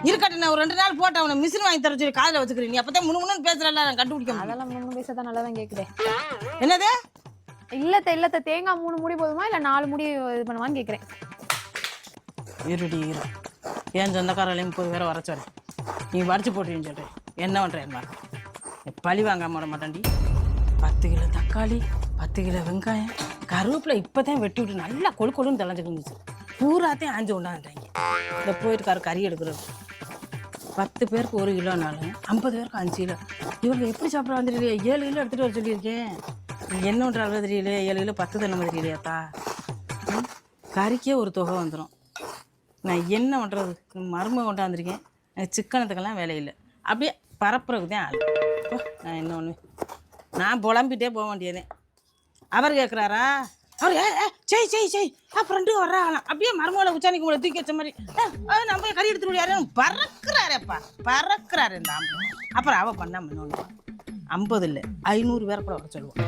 இருக்கட்டும், நான் ஒரு 2 நாள் போட்டு அவனை மிஷின் வாங்கி தர சொல்லி காதில் வச்சுக்கிறேன். நீ அப்பதான் முன்னு பேசுறல, நான் கண்டுபிடிக்க முடியும். அதெல்லாம் 3 பேசதான் நல்லா தான் கேக்குதே. என்னது? இல்லத்த தேங்காய் 3 மூடி போதுமா இல்ல 4 மூடி இது பண்ணுவான்னு கேக்குறேன். இருடி இரு. ஏன் சொந்தக்காரங்களையும் 30 பேரை வர சொல்றேன். நீ வடிச்சு போட்டுன்னு சொல்றேன். என்ன பண்றேன் பழி வாங்காம விட மாட்டான்டி. 10 கிலோ தக்காளி, 10 கிலோ வெங்காயம், கருவேப்பிலை இப்பதான் வெட்டி விட்டு நல்லா கொழுன்னு தெளிஞ்சுட்டு இருந்துச்சு. பூராத்தையும் ஆஞ்சு கொண்டாந்துட்டாங்க. இந்த போயிருக்காரு கறி எடுக்கிறது. 10 பேருக்கு 1 கிலோனாலும் 50 பேருக்கு 5 கிலோ. இவங்க எப்படி சாப்பிட வந்துருக்கீங்க? 7 கிலோ எடுத்துட்டு வர சொல்லியிருக்கேன். என்ன ஒன்றால் தெரியல, 7 கிலோ 10 தானே தெரியலையாத்தா? கறிக்கே ஒரு தொகை வந்துடும். நான் என்ன பண்ணுறது? மருமக கொண்டாந்துருக்கேன். எனக்கு சிக்கனத்துக்கெல்லாம் வேலையில்லை. அப்படியே பரப்புறதுக்கு தான் ஆள். நான் என்ன ஒன்று, நான் புலம்பிட்டே போக வேண்டியதேன். அவர் கேட்குறாரா? அவர் செய் ஃப்ரெண்டு வர்றாங்களாம். அப்படியே மருமகளை உச்சானிக்கு உங்களை தூக்கி வச்ச மாதிரி நம்ம கறி எடுத்துட்டு யாரு பறக்குறாரேப்பா, பறக்குறாரு இந்த ஆம்பளை. அப்புறம் அவள் பண்ணா ஒன்று 50 இல்லை 500 பேரை கூட வர சொல்லுவோம்.